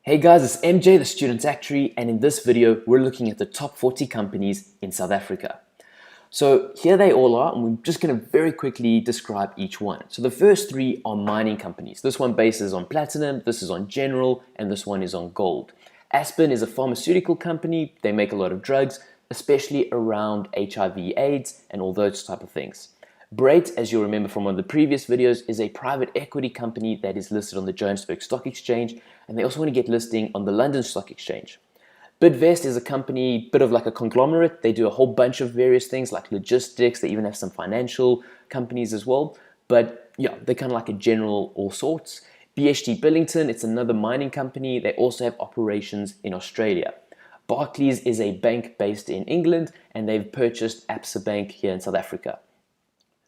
Hey guys, it's MJ, the Student Actuary, and in this video, we're looking at the top 40 companies in South Africa. So here they all are, and we're just going to very quickly describe each one. So the first three are mining companies. This one bases on platinum, this is on general, and this one is on gold. Aspen is a pharmaceutical company. They make a lot of drugs, especially around HIV, AIDS, and all those type of things. Brait, as you'll remember from one of the previous videos, is a private equity company that is listed on the Johannesburg Stock Exchange, and they also want to get listing on the London Stock Exchange. Bidvest is a company, bit of like a conglomerate. They do a whole bunch of various things like logistics. They even have some financial companies as well. But yeah, they're kind of like a general all sorts. BHP Billington, it's another mining company. They also have operations in Australia. Barclays is a bank based in England, and they've purchased Absa Bank here in South Africa.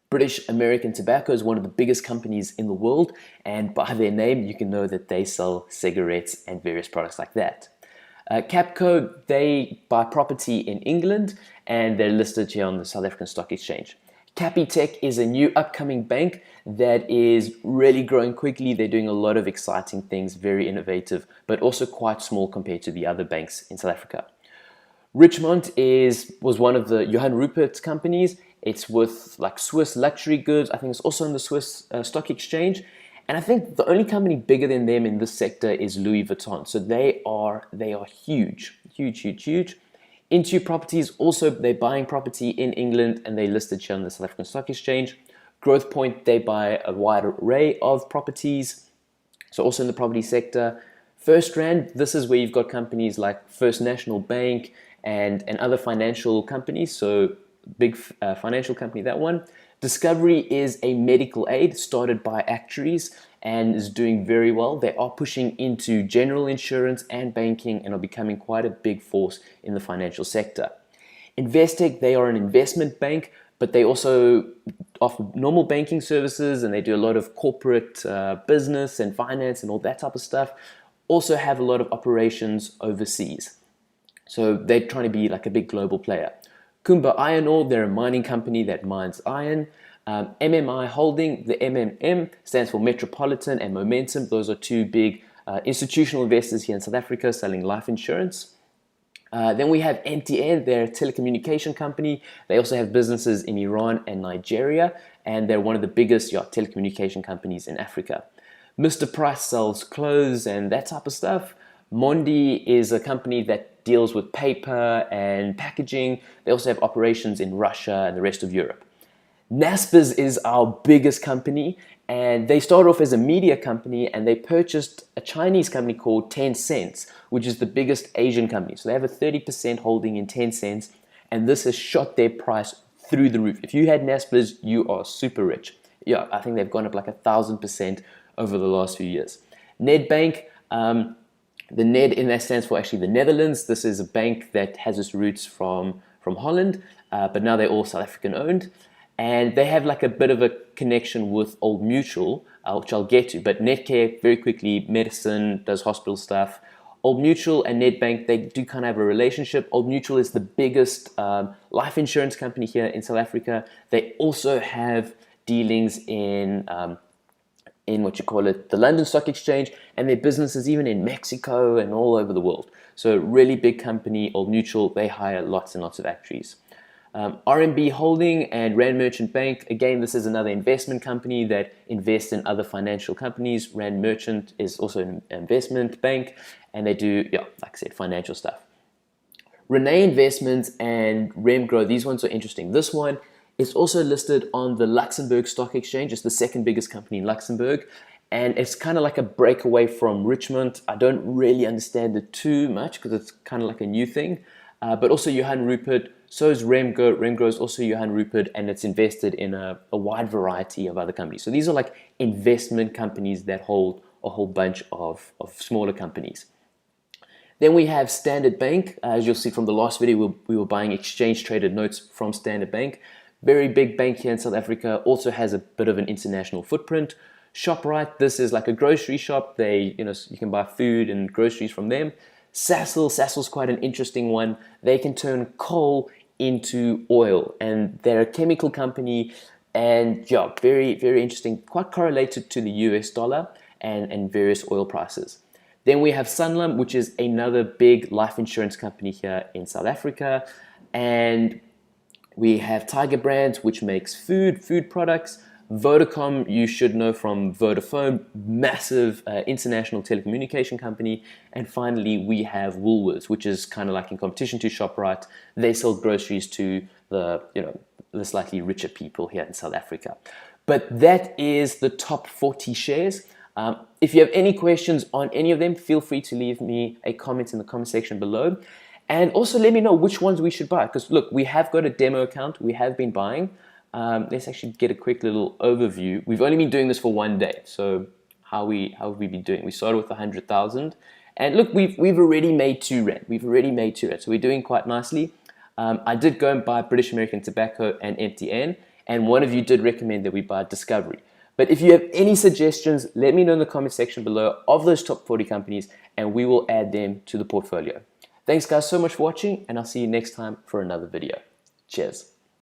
British American Tobacco is one of the biggest companies in the world, and by their name, you can know that they sell cigarettes and various products like that. Capco, they buy property in England, and they're listed here on the South African Stock Exchange. Capitec is a new upcoming bank that is really growing quickly. They're doing a lot of exciting things, very innovative, but also quite small compared to the other banks in South Africa. Richemont was one of the Johann Rupert companies. It's with like Swiss luxury goods. I think it's also on the Swiss Stock Exchange. And I think the only company bigger than them in this sector is Louis Vuitton. So they are huge, huge, huge, huge. Into Properties, also they're buying property in England and they listed here on the South African Stock Exchange. Growthpoint, they buy a wide array of properties. So also in the property sector. FirstRand, this is where you've got companies like First National Bank and other financial companies. So big financial company, that one. Discovery is a medical aid started by actuaries and is doing very well. They are pushing into general insurance and banking and are becoming quite a big force in the financial sector. Investec, they are an investment bank, but they also offer normal banking services and they do a lot of corporate business and finance and all that type of stuff. Also have a lot of operations overseas. So they're trying to be like a big global player. Kumba Iron Ore, they're a mining company that mines iron. MMI Holding, the MMM stands for Metropolitan and Momentum. Those are two big institutional investors here in South Africa selling life insurance. Then we have MTN, they're a telecommunication company. They also have businesses in Iran and Nigeria, and they're one of the biggest telecommunication companies in Africa. Mr. Price sells clothes and that type of stuff. Mondi is a company that deals with paper and packaging. They also have operations in Russia and the rest of Europe. Naspers is our biggest company, and they started off as a media company and they purchased a Chinese company called Tencent, which is the biggest Asian company. So they have a 30% holding in Tencent, and this has shot their price through the roof. If you had Naspers, you are super rich. Yeah, I think they've gone up like 1,000% over the last few years. Nedbank, the Ned in that stands for actually the Netherlands. This is a bank that has its roots from Holland, but now they're all South African owned. And they have like a bit of a connection with Old Mutual, which I'll get to. But Netcare, very quickly, medicine, does hospital stuff. Old Mutual and Nedbank, they do kind of have a relationship. Old Mutual is the biggest life insurance company here in South Africa. They also have dealings in what you call it, the London Stock Exchange, and their businesses even in Mexico and all over the world. So really big company, Old Mutual, they hire lots and lots of actuaries. RMB Holding and Rand Merchant Bank, again, this is another investment company that invests in other financial companies. Rand Merchant is also an investment bank, and they do, like I said, financial stuff. Renee Investments and Remgro, these ones are interesting. This one is also listed on the Luxembourg Stock Exchange. It's the second biggest company in Luxembourg, and it's kind of like a breakaway from Richemont. I don't really understand it too much because it's kind of like a new thing, but also Johann Rupert. So is Remgro. Remgro is also Johann Rupert, and it's invested in a wide variety of other companies. So these are like investment companies that hold a whole bunch of smaller companies. Then we have Standard Bank. As you'll see from the last video, we were buying exchange-traded notes from Standard Bank. Very big bank here in South Africa, also has a bit of an international footprint. ShopRite, this is like a grocery shop. You can buy food and groceries from them. Sasol's quite an interesting one. They can turn coal into oil, and they're a chemical company, and very, very interesting, quite correlated to the US dollar and various oil prices. Then we have Sanlam, which is another big life insurance company here in South Africa. And we have Tiger Brands, which makes food products. Vodacom, you should know from Vodafone, massive international telecommunication company. And finally, we have Woolworths, which is kind of like in competition to ShopRite. They sell groceries to the slightly richer people here in South Africa. But that is the top 40 shares. If you have any questions on any of them, feel free to leave me a comment in the comment section below. And also let me know which ones we should buy. Because look, we have got a demo account. We have been buying. Let's actually get a quick little overview. We've only been doing this for 1 day. So how have we been doing? We started with 100,000. And look, we've already made 2 rand. We've already made 2 rand. So we're doing quite nicely. I did go and buy British American Tobacco and MTN. And one of you did recommend that we buy Discovery. But if you have any suggestions, let me know in the comment section below of those top 40 companies, and we will add them to the portfolio. Thanks guys so much for watching, and I'll see you next time for another video. Cheers.